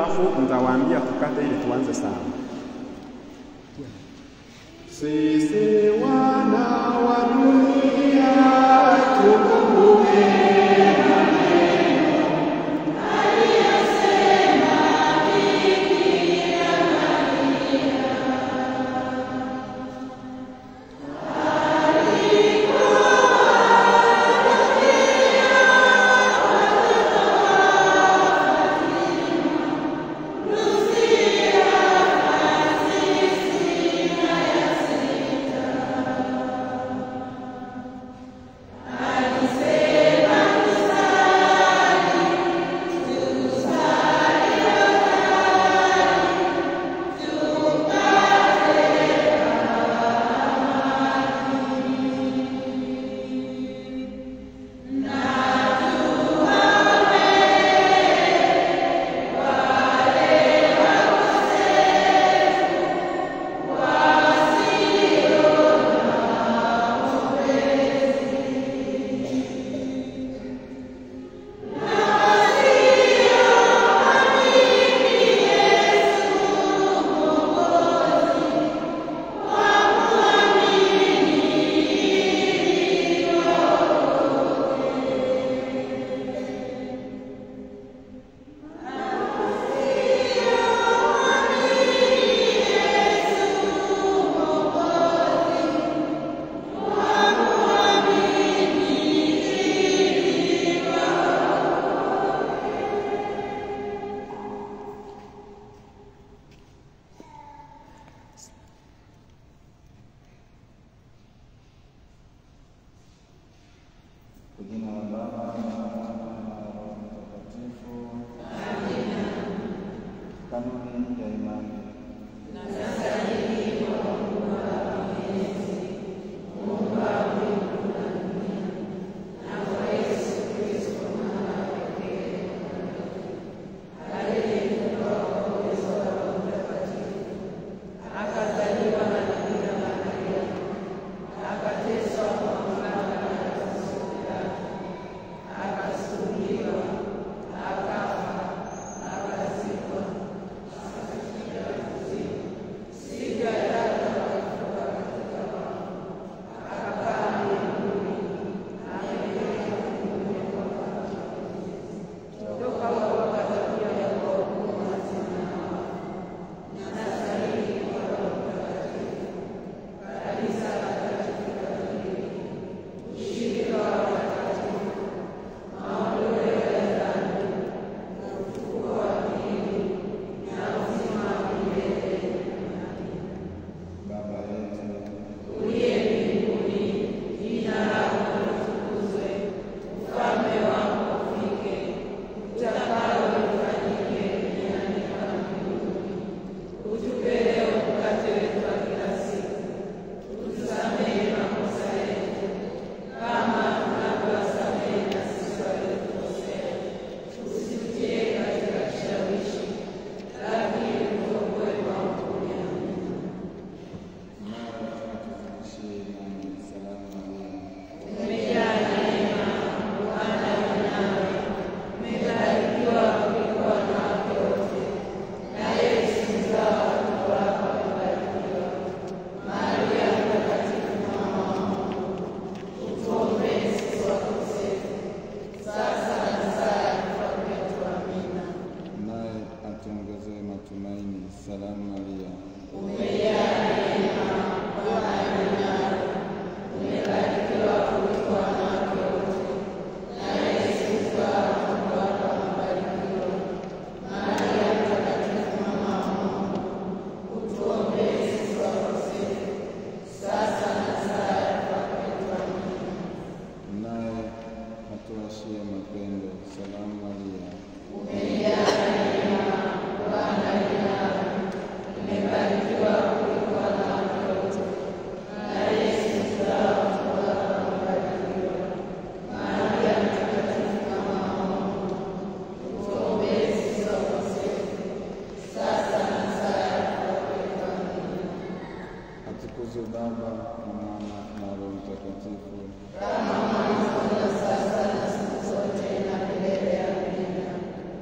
Alafu mtawaambia tukate ili tuanze sawa. Sisi wana wa dunia tukumbuke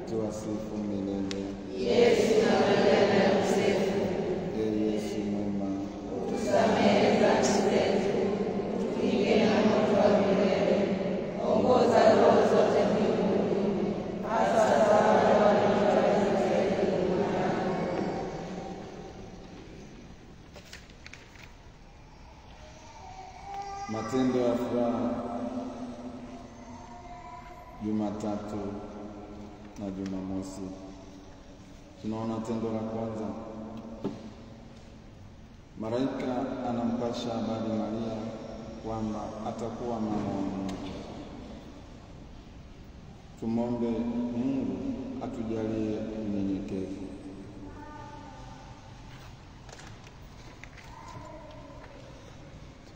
tuwasifu milele. Matendo ya furaha Jumatatu na Jumamosi. Tunaona tendo la kwanza. Malaika anampasha habari Maria kwamba atakuwa mama wa Mungu. Tumombe Mungu atujalie unyenyekevu.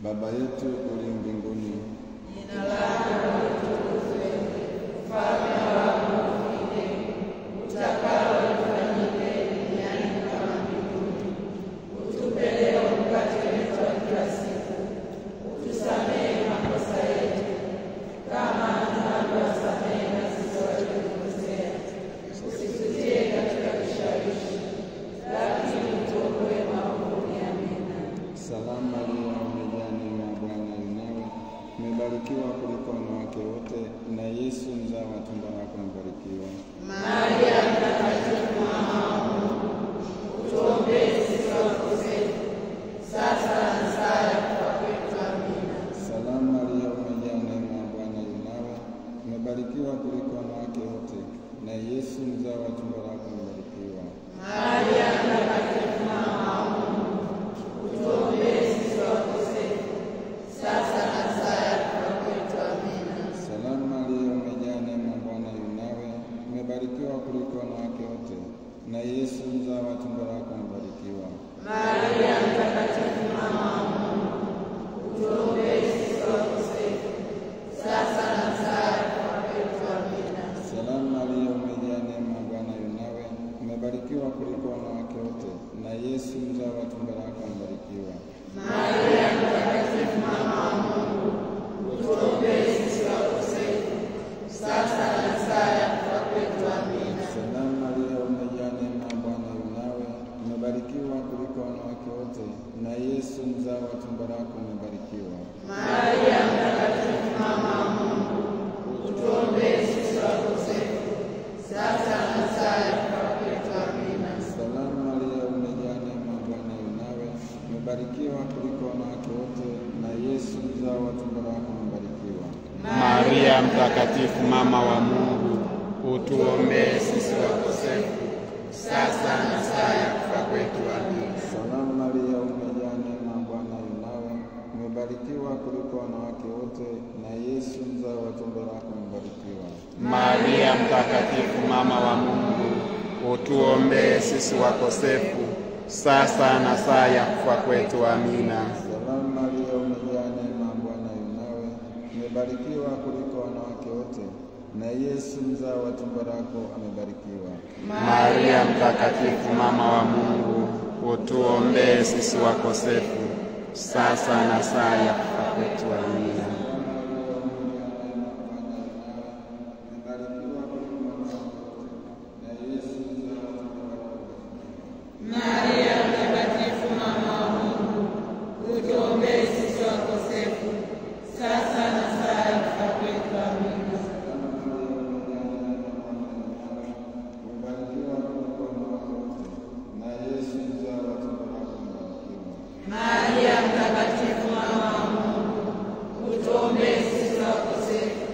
Baba yetu uli mbinguni, jina lako litukuzwe, ufalme wako ufike, utakalo lifanyike duniani kama mbinguni. Utupe leo mkate wetu wa kila siku, utusamehe makosa yetu kama tunavyowasamehe na sisi waliotukosea, usitutie katika kishawishi, lakini utuokoe maovuni. Amina. Salamu Maria, umebarikiwa kuliko wanawake wote, na Yesu mzao wa tumbo lako amebarikiwa. Maria mtakatifu, mama wa Mungu, utuombee sisi wakosefu, sasa na saa ya kufa kwetu. Amina. Salamu Maria, umejaa neema, Bwana yu nawe, umebarikiwa kuliko wanawake wote, na Yesu mzao wa tumbo lako amebarikiwa. Maria mtakatifu, mama wa Mungu, utuombee sisi wakosefu, sasa na saa ya kufa kwetu. Amina. Salamu Maria, umejaa neema, Bwana yu nawe, umebarikiwa kuliko wanawake wote, na Yesu mzao wa tumbo lako amebarikiwa. Maria mtakatifu, mama wa Mungu, utuombee sisi wakosefu, sasa na saa ya kufa kwetu. Amina. Salamu Maria, umejaa neema, Bwana yu nawe, umebarikiwa kuliko wanawake wote, na Yesu mzao wa tumbo lako amebarikiwa. Maria mtakatifu, mama wa Mungu, utuombee sisi wakosefu, sasa na saa ya kufa kwetu. Amina. Salamu Maria, umejaa neema, Bwana yu nawe, umebarikiwa kuliko wanawake wote, na Yesu mzao wa tumbo lako amebarikiwa. Maria mtakatifu, mama wa Mungu, utuombee sisi wakosefu, sasa na saa ya kufa kwetu. Amina. Salamu Maria, umejaa neema, Bwana yu nawe, umebarikiwa kuliko wanawake wote, na Yesu mzao wa tumbo lako amebarikiwa. Maria mtakatifu, mama wa Mungu, utuombee sisi wakosefu, sasa na saa ya kufa kwetu. Amina. Salamu Maria, umejaa neema, Bwana yu nawe, umebarikiwa kuliko wanawake wote, na Yesu mzao wa tumbo lako amebarikiwa. Maria mtakatifu, mama wa Mungu, utuombee sisi wakosefu, sasa na saa ya kufa kwetu. Amina. Salamu Maria, umejaa neema, Bwana yu nawe, umebarikiwa kuliko wanawake wote, na Yesu mzao wa tumbo lako amebarikiwa. Maria mtakatifu, mama wa Mungu, utuombee sisi wakosefu, sasa na saa ya kufa kwetu. Amina. Maria mtakatifu, mama wa Mungu, utuombee sisi wakosefu, sasa na saa ya kufa kwetu. Amina. Maria mtakatifu, mama wa Mungu, utuombee sisi wakosefu,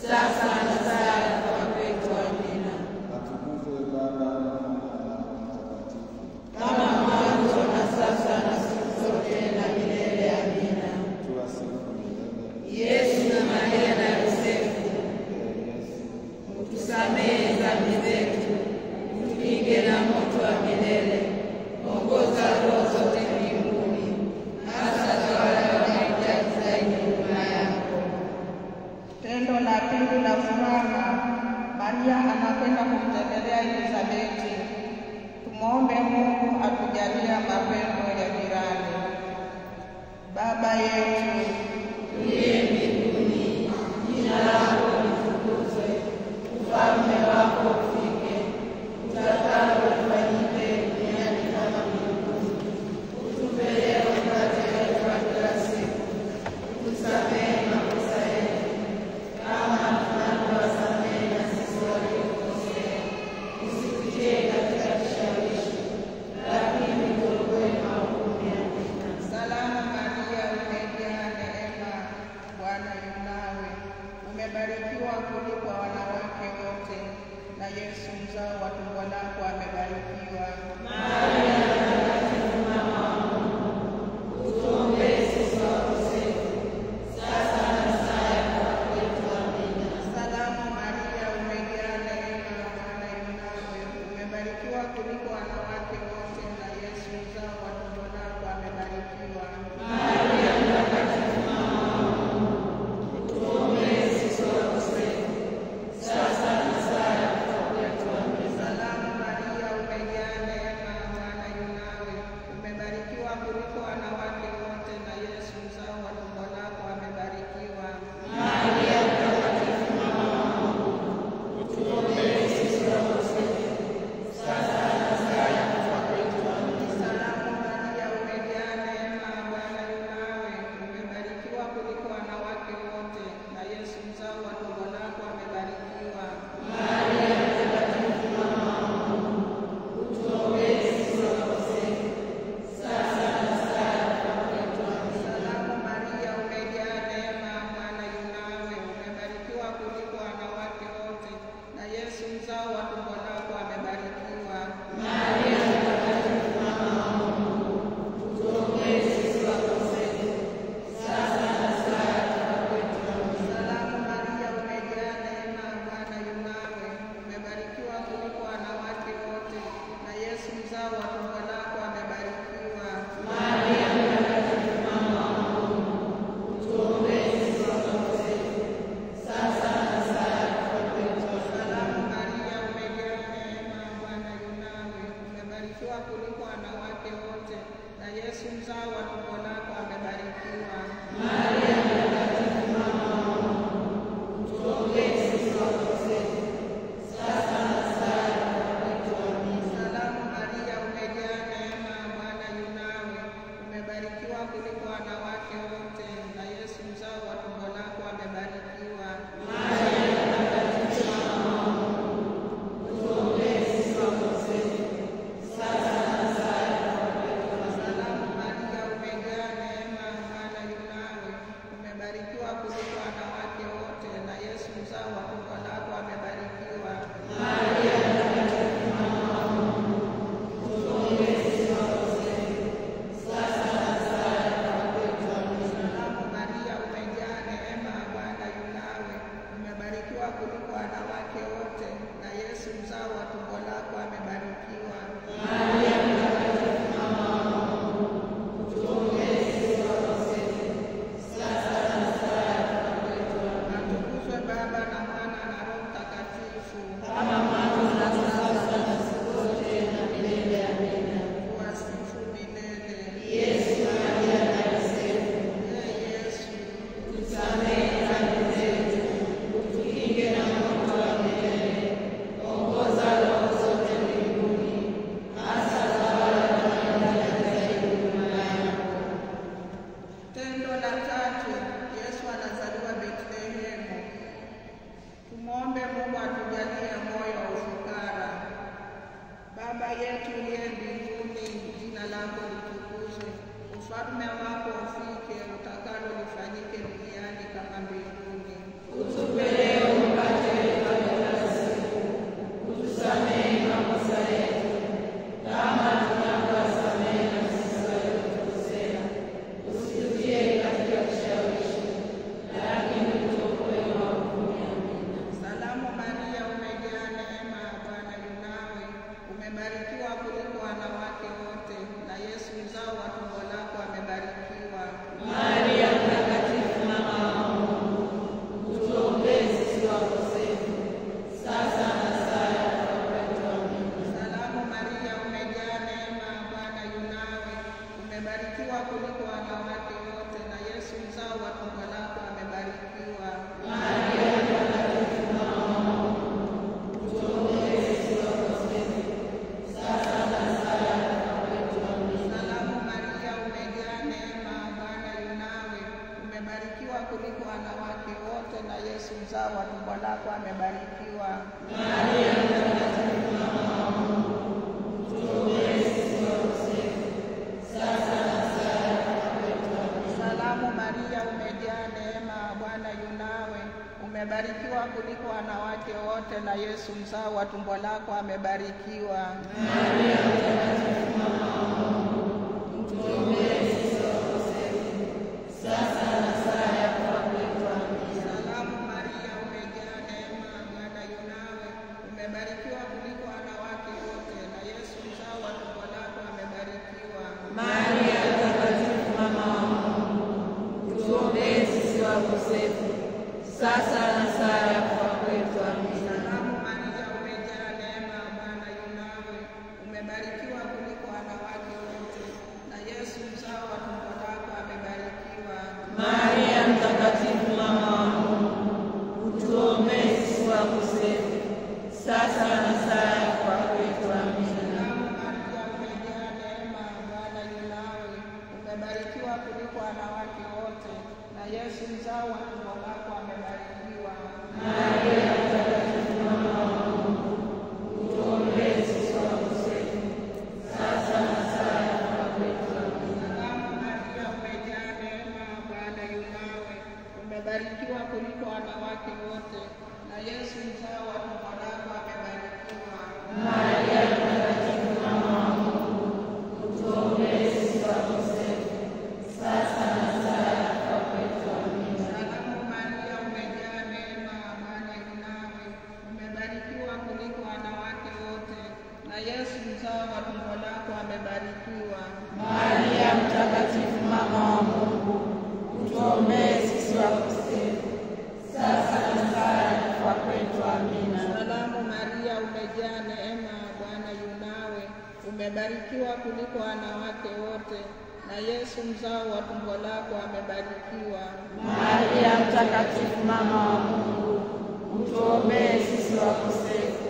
sasa na saa ya kufa kwetu. Amina. Atukuzwe Baba na Mwana na Roho Mtakatifu, kama mwanzo na sasa na siku zote na milele. Amina. tuwasifu milele. Yesu na Maria na Yosefu, utusamehe dhambi zetu, utukinge na moto wa milele, ongoza roho zote mbinguni, hasa za wale wanaohitaji zaidi huruma yako. Tendo la pili la furaha, Maria anakwenda kumtembelea Elizabeti. Tumwombe Mungu atujalie mapendo ya jirani. Baba yetu Uliye mbinguni, jina lako litukuzwe, ufalme wako ufike, utakalo lifanyike duniani kama mbinguni. Utupe leo mkate wetu wa kila siku, utusamehe makosa yetu kama tunavyowasamehe na sisi waliokosea, usitutie katika kishawishi, lakini utuokoe maovuni. Amina. Salamu Maria, umejaa neema, umebarikiwa kuliko wanawake wote, na Yesu mzao wa tumbo lako amebarikiwa. Maria Mtakatifu, mama wa Mungu, tuombee sisi wakosefu, sasa na saa ya kufa kwetu. Amina. Salamu Maria, umejaa neema, Bwana yu nawe, umebarikiwa kuliko wanawake wote, na Yesu mzao wa tumbo lako amebarikiwa. Maria Mtakatifu, mama wa Mungu, tuombee sisi wakosefu, sasa na saa ya kufa kwetu. Salamu Maria, umejaa neema, Bwana yu nawe, umebarikiwa kuliko wanawake wote, na Yesu mzao wa tumbo lako amebarikiwa. Maria Mtakatifu, mama wa Mungu, tuombee sisi wakosefu, sasa na saa ya kufa kwetu. Amina. Salamu Maria, umejaa neema, Bwana yu nawe, umebarikiwa kuliko wanawake wote, na Yesu mzao wa tumbo lako amebarikiwa. Maria Mtakatifu, mama wa Mungu, tuombee sisi wakosefu, sasa na saa ya kufa kwetu. Amina. Atukuzwe Baba na Mwana na Roho Mtakatifu, Kama mwanzo na sasa na siku zote na milele. Amina. tuwasifu milele. Yesu, Maria na Yosefu, Ee Yesu, tusamehe dhambi zetu, tukinge na moto wa milele, ongoza roho zote mbinguni, hasa za wale wanaohitaji huruma yako. tendo la tatu, Yesu anazaliwa Betlehemu. Tumwombe Mungu atujalie moyo wa ufukara. Baba yetu uliye mbinguni, jina lako litukuzwe, ufalme wako ufike, utakalo lifanyike duniani kama mbinguni. Utupe leo mkate wetu wa kila siku, utusamehe makosa yetu kama tunavyowasamehe na sisi waliotukosea, usitutie katika kishawishi, lakini utuokoe maovuni. Amina. Salamu Maria, umejaa neema, Bwana yu nawe, umebarikiwa kuliko wanawake wote, na Yesu mzao wa tumbo lako amebarikiwa. Maria Mtakatifu, mama wa Mungu, utuombee sisi wakosefu, sasa na saa ya kufa kwetu. Amina. Salamu Maria, umejaa neema, Bwana yu nawe, umebarikiwa kuliko wanawake wote, na Yesu mzao wa tumbo lako amebarikiwa. Maria Mtakatifu, mama wa Mungu, utuombee sisi wakosefu, sasa na saa ya kufa kwetu. Amina. Salamu Maria, umejaa neema, Bwana yu nawe, umebarikiwa kuliko wanawake wote, na Yesu mzao wa tumbo lako amebarikiwa. Maria Mtakatifu, mama wa Mungu, utuombee sisi wakosefu, sasa na saa ya kufa kwetu. Amina. Salamu Maria, umejaa neema, Bwana yu nawe, umebarikiwa kuliko wanawake wote, na Yesu mzao wa tumbo lako amebarikiwa. Maria Mtakatifu, mama wa Mungu, utuombee sisi wakosefu, sasa na saa ya kufa kwetu. Amina. Salamu Maria, umejaa neema, Bwana yu nawe, umebarikiwa kuliko wanawake wote, na Yesu mzao wa tumbo lako amebarikiwa. Maria Mtakatifu, mama wa Mungu, utuombee sisi wakosefu, sasa na saa ya kufa kwetu. Amina. Salamu Maria, umejaa neema, Bwana yu nawe, umebarikiwa kuliko wanawake wote, na Yesu mzao wa tumbo lako amebarikiwa. Maria Mtakatifu, mama wa Mungu, utuombee sisi wakosefu, sasa na saa ya kufa kwetu. Amina. Salamu Maria, umejaa neema, Bwana yu nawe, umebarikiwa kuliko wanawake wote, na Yesu mzao wa tumbo lako amebarikiwa. Maria Mtakatifu, mama wa Mungu, utuombee sisi wakosefu, sasa na saa ya kufa kwetu. Amina. Salamu Maria, umejaa neema, Bwana yu nawe, umebarikiwa kuliko wanawake wote, na Yesu mzao wa tumbo lako amebarikiwa. Maria Mtakatifu, mama wa Mungu, utuombee sisi wakosefu, sasa na saa ya kufa kwetu. Amina. Salamu Maria, umejaa neema, Bwana yu nawe, umebarikiwa kuliko wanawake wote, na Yesu mzao wa tumbo lako amebarikiwa. Maria Mtakatifu, mama wa Mungu, utuombee sisi wakosefu, sasa na saa ya kufa kwetu. Amina. Salamu Maria, umejaa neema, Bwana yu nawe, umebarikiwa kuliko wanawake wote, na Yesu mzao wa tumbo lako amebarikiwa. Maria Mtakatifu, mama wa Mungu, utuombee sisi wakosefu,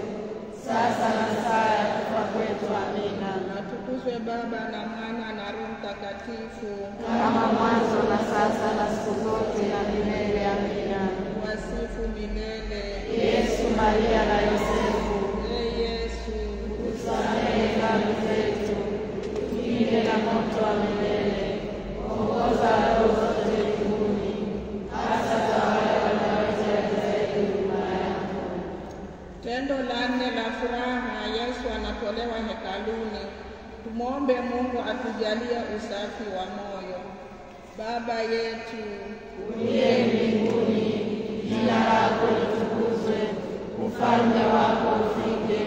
sasa na saa ya kufa kwetu. Amina. Atukuzwe Baba na Mwana na Roho Mtakatifu, kama mwanzo na sasa na siku zote na milele. Amina. wasifu milele. Yesu, Maria na Yosefu, Ee Yesu, utusamehe dhambi zetu, tukinge na moto wa milele, ongoza roho zote mbinguni, hasa za wale wanaohitaji zaidi huruma yako. Tendo la 4 la furaha, Yesu anatolewa hekaluni. Tumwombe Mungu atujalie usafi wa moyo. Baba yetu uliye mbinguni, jina lako litukuzwe, ufalme wako ufike,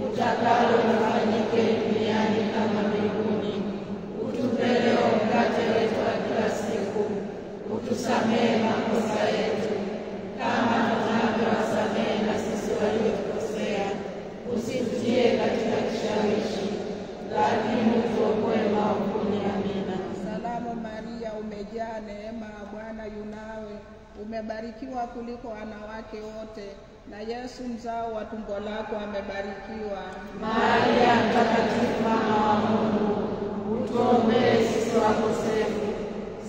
utakalo lifanyike duniani kama mbinguni. Utupe leo mkate wetu wa kila siku, utusamehe makosa yetu kama tunavyowasamehe na sisi waliotukosea, usitutie katika kishawishi, lakini utuokoe maovuni. Amina. Salamu Maria, umejaa neema, Bwana yu nawe, umebarikiwa kuliko wanawake wote, na Yesu mzao wa tumbo lako amebarikiwa. Maria Mtakatifu, mama wa Mungu, utuombee sisi wakosefu,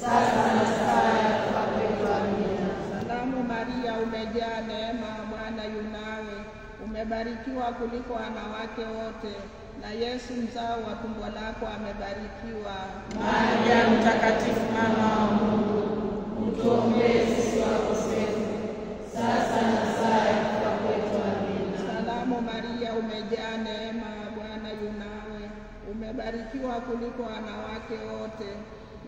sasa na saa ya kufa kwetu. Amina. Salamu Maria, umejaa neema, Bwana yu nawe, umebarikiwa kuliko wanawake wote, na Yesu mzao wa tumbo lako amebarikiwa. Maria Mtakatifu, mama wa Mungu, utuombee sisi wakosefu, sasa na saa ya kufa kwetu. Amina. Salamu Maria, umejaa neema, Bwana yu nawe, umebarikiwa kuliko wanawake wote,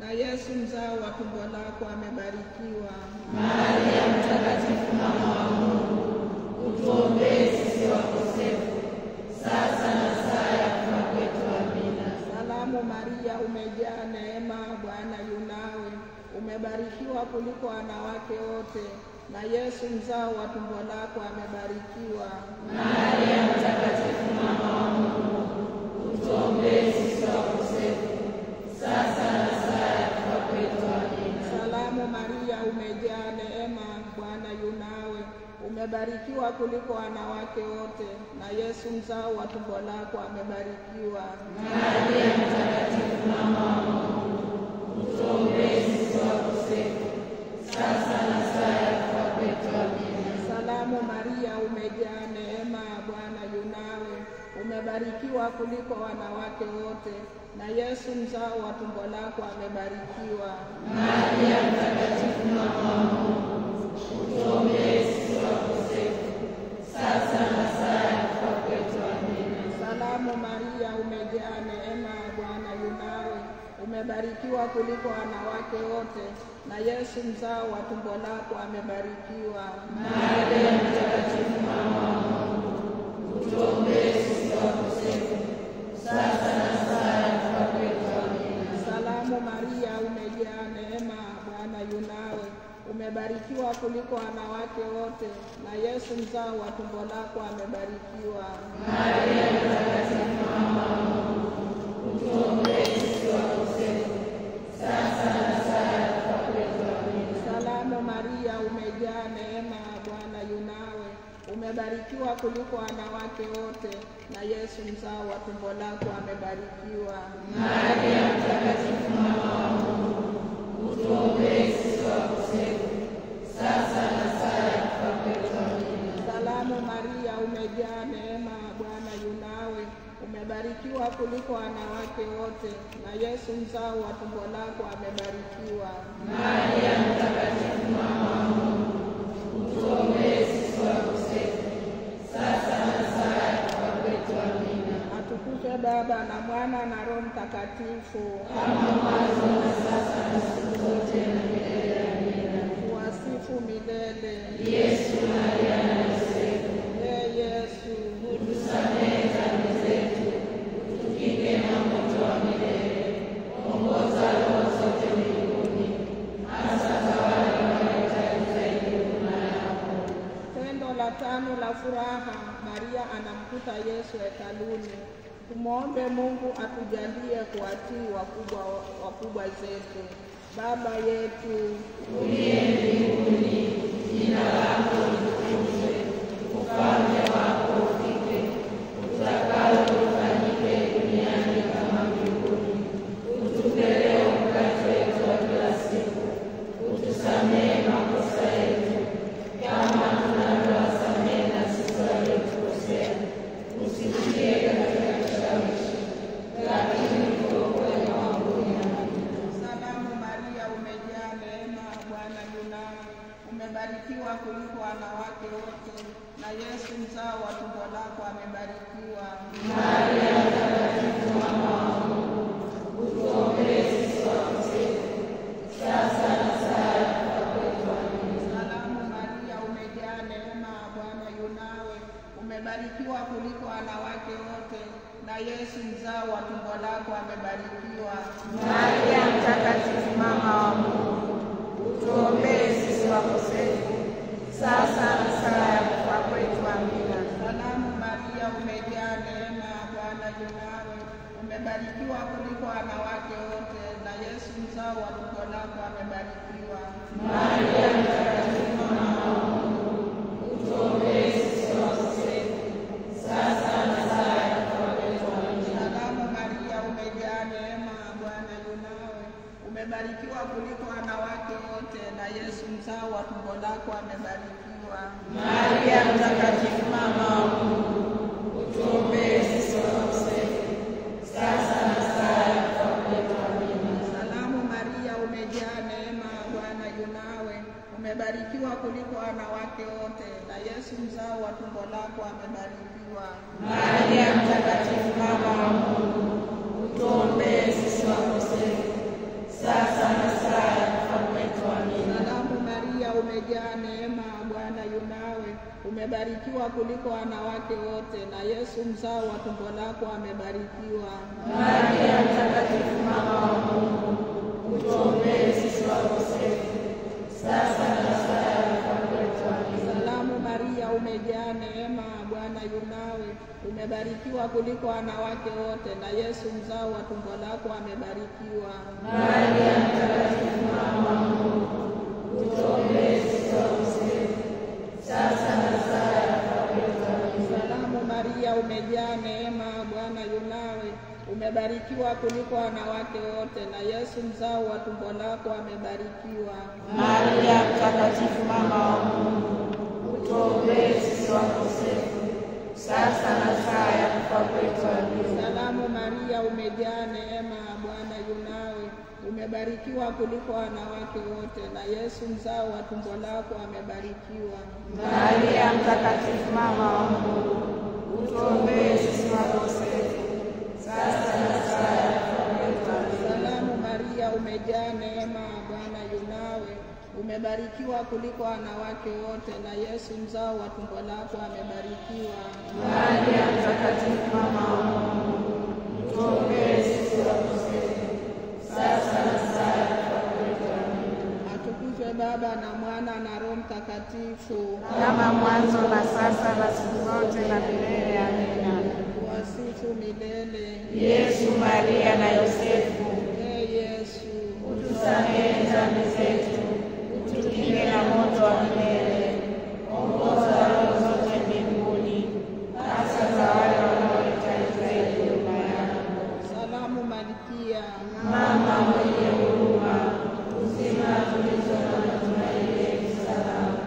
na Yesu mzao wa tumbo lako amebarikiwa. Maria Mtakatifu, mama wa Mungu, utuombee sisi wakosefu, sasa na saa ya kufa kwetu. Amina. Salamu Maria, umejaa neema, Bwana yu nawe, umebarikiwa kuliko wanawake wote, na Yesu mzao wa tumbo lako amebarikiwa. Maria Mtakatifu, mama wa Mungu, utuombee sisi wakosefu, sasa na saa ya kufa kwetu. Amina. Salamu Maria, umejaa neema, Bwana yu nawe, umebarikiwa kuliko wanawake wote, na Yesu mzao wa tumbo lako amebarikiwa. Maria Mtakatifu, mama wa Mungu, utuombee sisi wakosefu, sasa na saa ya kufa kwetu. Amina. Salamu Maria, umejaa neema, Bwana yu nawe, umebarikiwa kuliko wanawake wote, na Yesu mzao wa tumbo lako amebarikiwa. Maria Mtakatifu, mama wa Mungu, utuombee sisi wakosefu, sasa na saa ya kufa kwetu. Amina. Salamu Maria, umejaa neema, Bwana yu nawe, umebarikiwa kuliko wanawake wote, na Yesu mzao wa tumbo lako amebarikiwa. Maria Mtakatifu, mama wa Mungu, utuombee sisi wakosefu, sasa na saa ya kufa kwetu. Amina. Salamu Maria, umejaa neema, Bwana yu nawe, umebarikiwa kuliko wanawake wote, na Yesu mzao wa tumbo lako amebarikiwa. Maria Mtakatifu, mama wa Mungu, utuombee sisi wakosefu, sasa na saa ya kufa kwetu. Amina. Salamu Maria, umejaa neema, Bwana yu nawe, umebarikiwa kuliko wanawake wote, na Yesu mzao wa tumbo lako amebarikiwa. Maria Mtakatifu, mama wa Mungu, utuombee sisi wakosefu, sasa na saa ya kufa kwetu. Amina. Salamu Maria, umejaa neema, Bwana yu nawe, umebarikiwa kuliko wanawake wote, na Yesu mzao wa tumbo lako amebarikiwa. Maria Mtakatifu, mama wa Mungu, utuombee sisi wakosefu, sasa na saa ya kufa kwetu. Amina. Atukuzwe Baba na Mwana na Roho Mtakatifu, kama mwanzo na sasa na siku zote na milele. Amina. wasifu milele. Yesu, Maria na Yosefu, Ee Yesu, utusamehe dhambi zetu, tukinge na moto wa milele, ongoza roho zote mbinguni, hasa za wale wanaohitaji zaidi huruma yako. Tendo la 5 la furaha, Maria anamkuta Yesu hekaluni. Tumwombe Mungu atujalie kuwatii wakubwa zetu. Baba yetu uliye mbinguni, jina lako litukuzwe, ufalme wako ufike, utakalo lifanyike duniani kama mbinguni. Utupe leo mkate wetu wa kila siku, utusamehe makosa yetu kama tunavyowasamehe na sisi waliotukosea, usitutie katika kishawishi, lakini tuokoe maovuni. Salamu Maria, umejaa neema, Bwana yu nawe, umebarikiwa kuliko wanawake wote, na Yesu mzao wa tumbo lako amebarikiwa. Maria mtakatifu, mama wa Mungu, utuombee sisi wakosefu, sasa na saa ya kufa kwetu. Amina. Salamu Maria, umejaa neema, Bwana yu nawe, umebarikiwa kuliko wanawake wote, na Yesu mzao wa tumbo lako amebarikiwa. Maria mtakatifu, mama wa Mungu, utuombee sisi wakosefu, sasa na saa ya kufa kwetu. Amina. Salamu Maria, umejaa neema, Bwana yu nawe, umebarikiwa kuliko wanawake wote, na Yesu mzao wa tumbo lako amebarikiwa. Maria mtakatifu, mama wa Mungu, utuombee sisi wakosefu, sasa na saa ya kufa kwetu. Amina. Salamu Maria, umejaa neema, Bwana yu nawe, umebarikiwa kuliko wanawake wote, na Yesu mzao wa tumbo lako amebarikiwa. Maria mtakatifu, mama wa Mungu, utuombee sisi wakosefu, sasa na saa ya kufa kwetu. Amina. Salamu Maria, umejaa neema, Bwana yu nawe, umebarikiwa kuliko wanawake wote, na Yesu mzao wa tumbo lako amebarikiwa. Maria mtakatifu, mama wa Mungu, utuombee sisi wakosefu, sasa na saa ya kufa kwetu. Amina. Salamu Maria, umejaa neema, Bwana yu nawe, umebarikiwa kuliko wanawake wote, na Yesu mzao wa tumbo lako amebarikiwa. Maria mtakatifu, mama wa Mungu, utuombee sisi wakosefu, sasa na saa ya kufa kwetu. Amina. Salamu Maria, umejaa neema, Bwana yu nawe, umebarikiwa kuliko wanawake wote, na Yesu mzao wa tumbo lako amebarikiwa. Maria mtakatifu, mama wa Mungu, utuombee sisi wakosefu, sasa na saa ya kufa kwetu. Amina. Salamu Maria, umejaa neema, Bwana yu nawe, umebarikiwa kuliko wanawake wote, na Yesu mzao wa tumbo lako amebarikiwa. Maria mtakatifu, mama wa Mungu, utuombee sisi wakosefu, sasa na saa ya kufa kwetu. Amina. Salamu Maria, umejaa neema, Bwana yu nawe, umebarikiwa kuliko wanawake wote, na Yesu mzao wa tumbo lako amebarikiwa. Maria mtakatifu, mama wa Mungu, utuombee sisi wakosefu, sasa na saa ya kufa kwetu. Amina. Salamu Maria, umejaa neema, Bwana yu nawe, umebarikiwa kuliko wanawake wote, na Yesu mzao wa tumbo lako amebarikiwa. Maria mtakatifu, mama wa Mungu, utuombee sisi wakosefu, sasa na saa ya kufa kwetu. Amina. Atukuzwe Baba na Mwana na Roho Mtakatifu, kama mwanzo na sasa na siku zote na milele. Amina. wasifu milele. Yesu, Maria na Yosefu, Ee Yesu, utusamehe dhambi zetu, utukinge na moto wa milele, ongoza roho zote mbinguni, hasa za wale wanaohitaji zaidi huruma yako. Salamu Malkia, Mama mwenye huruma, uzima tulizo na matumaini yetu salama,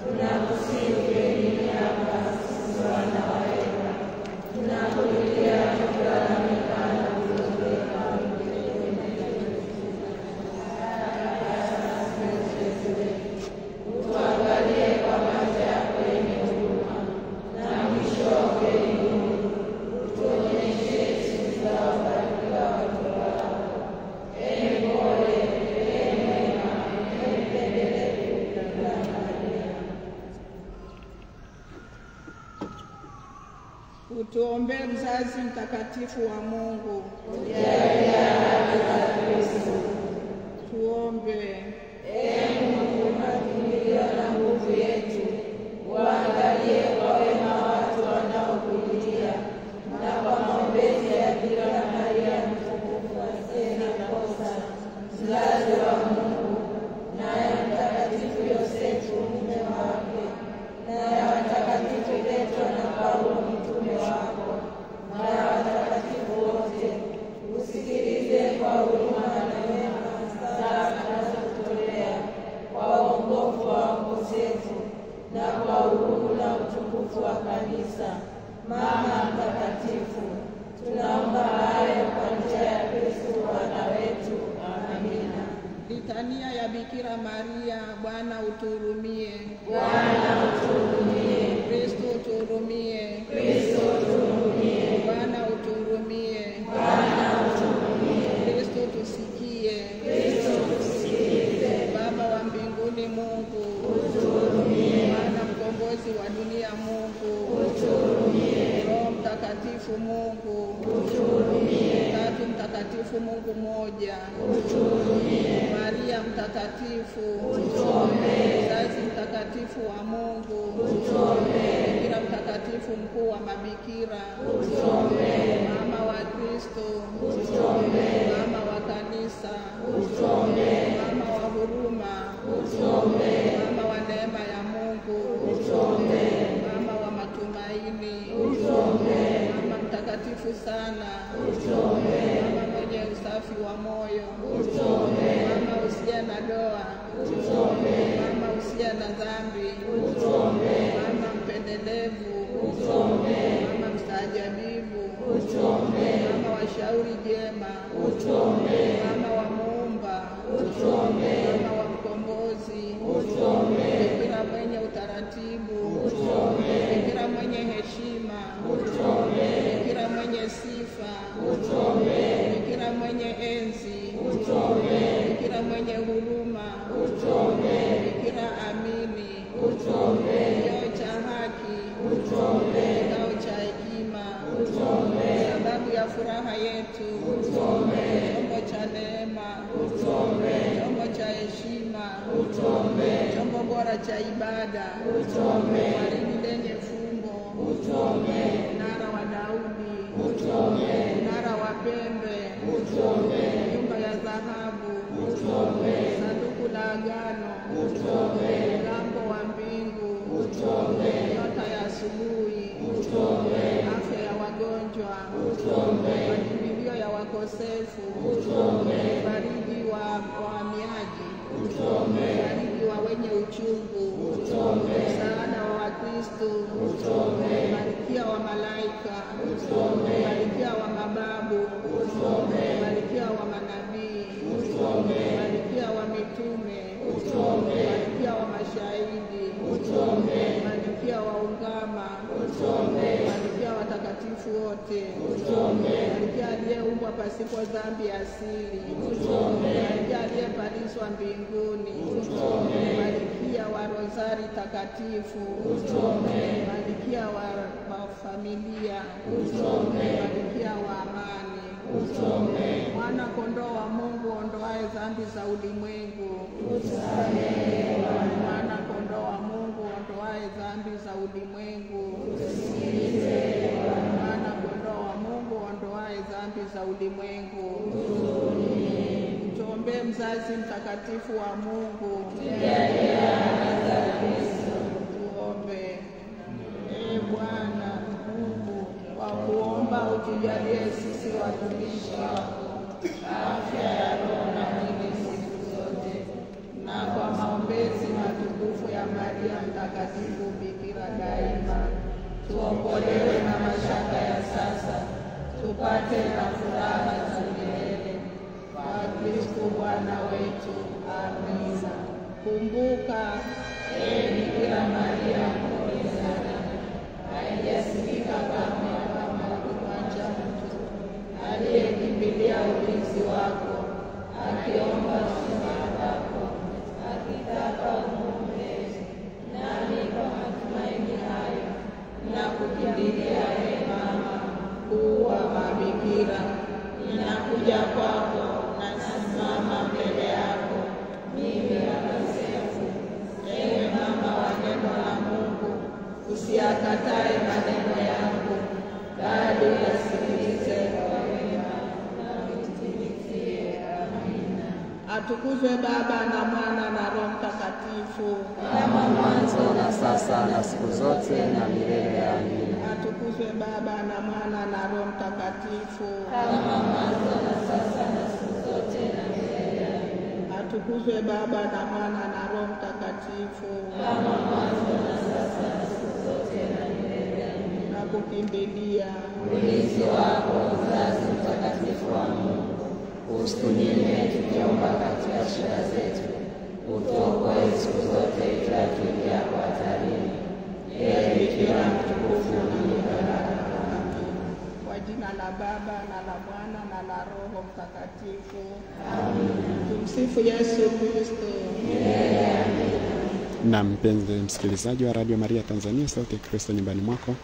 tunakusihi ugenini hapa sisi wana wa Eva, tunakulilia tukilalamika na kuzozeka. Utuangalie kwa macho yako yenye huruma, na mwisho wa kweli huu utuonyeshe Yesu mzao mbarikiwa wa tumbo lako. Ee mpole, ee mwema, ee mpendelevu Bikira Maria. utuombee mzazi mtakatifu wa Mungu. Ujalia haki za Kristo. Tuombe. Ee Mungu, makimbilio na nguvu yetu, waangalie kwa wema watu wanaokulilia, na kwa maombezi Litania ya Bikira Maria. Bwana utuhurumie. Bwana utuhurumie. Kristo utuhurumie. Kristo utuhurumie. Bwana utuhurumie. Bwana utuhurumie. Kristo tusikie. Kristo tusikilize. Baba wa mbinguni Mungu, utuhurumie. Mwana mkombozi wa dunia Mungu, utuhurumie. Roho Mtakatifu Mungu, utuhurumie. Tatu Mtakatifu Mungu moja, utuhurumie. Maria Mtakatifu, utuombee. Mzazi mtakatifu wa Mungu, utuombee. Bikira Mtakatifu mkuu wa mabikira, utuombee. Mama wa Kristo, utuombee. Mama wa Kanisa, utuombee. Mama wa huruma, utuombee. Mama wa neema ya Mungu, utuombee. Mama wa matumaini, utuombee. Mama mtakatifu sana, utuombee. Mama mwenye usafi wa moyo, utuombee. Mama usiye na doa, utuombee. Mama usiye na dhambi, utuombee. Mama mpendelevu, utuombee. Mama mstaajabivu, utuombee. Mama wa shauri jema, utuombee. Mama wa muumba, utuombee. Mama wa mkombozi, utuombee. Bikira mwenye utaratibu, utuombee. Bikira mwenye heshima, utuombee. Bikira mwenye sifa, utuombee. Bikira mwenye enzi, utuombee. Bikira mwenye huruma, utuombee. Bikira amini, utuombee. kioo cha haki, utuombee. kikao cha hekima, utuombee. Sababu ya furaha yetu, utuombee. chombo cha neema, utuombee. chombo cha heshima, utuombee. chombo bora cha ibada, utuombee. waridi lenye fumbo, utuombee. mnara wa Daudi, utuombee. mnara wa pembe, utuombee. nyumba ya dhahabu, utuombee. sanduku la agano, utuombee. mlango wa mbingu, utuombee. nyota ya asubuhi, utuombee. afya ya wagonjwa, utuombee. makimbilio ya wakosefu, utuombee. fariji wa wahamiaji, utuombee. fariji wa wenye uchungu, utuombee. msaada wa Wakristo, utuombee. malkia wa malaika, utuombee. malkia wa mababu, utuombee. malkia wa manabii, utuombee. malkia wa mitume, utuombee. malkia wa mashahidi, utuombee. malkia wa ungama, utuombee. malkia watakatifu wote, utuombee. malkia aliyeumbwa pasipo dhambi asili, utuombee. malkia aliyepandishwa mbinguni, utuombee. malkia wa rozari takatifu, utuombee. malkia wa familia, utuombee. malkia wa amani, utuombee. mwana kondoo wa Mungu ondoaye dhambi za ulimwengu, utusamehe Bwana. mwana kondoo wa Mungu ondoaye dhambi za ulimwengu, utusikilize Bwana. mwana kondoo wa Mungu ondoaye dhambi za ulimwengu, utuhurumie. tuombee mzazi mtakatifu wa Mungu, tujalie ahadi za Kristo. tuombe. Ee Bwana Mungu, kwa kuomba utujalie sisi watumishi wako afya ya roho na mwili siku zote, na kwa maombezi matukufu ya Maria Mtakatifu Bikira daima, tuokolewe na mashaka ya sasa, tupate na furaha za milele kwa Kristo Bwana wetu. Amina. Kumbuka, ee Bikira Maria mpokeza, haijasikika kamwe kama ulimwacha mtu aliyekimbilia ulinzi wako, akiomba msamaha wako, akitaka umwombezi. Nami kwa matumaini hayo na kukimbilia mama mkuu wa mabikira, ninakuja kwako, nasimama mbele yako mimi mkosefu. Ewe mama wa neno la Mungu, usiyakatae maneno yangu, bali yasikilize kwa wema na unitumikie. Amina. Atukuzwe Baba na Mwana na Roho Mtakatifu, kama mwanzo na sasa na siku zote na milele. Amina. atukuzwe Baba na Mwana na Roho Mtakatifu, kama mwanzo na sasa na siku zote na milele. Amina. atukuzwe Baba na Mwana na Roho Mtakatifu, kama mwanzo na sasa na siku zote na milele. Amina. na kukimbilia ulinzi wako mzazi mtakatifu wa Mungu, Usitunime tukiomba katika shida zetu. utuokoe siku zote kila tuingiapo hatarini. Ee Bikira mtukufu na mwenye baraka. Kwa jina la Baba na la Mwana na la Roho Mtakatifu. Amina. Tumsifu Yesu Kristo. Na mpenzi msikilizaji wa Radio Maria Tanzania, sauti ya Kristo nyumbani mwako,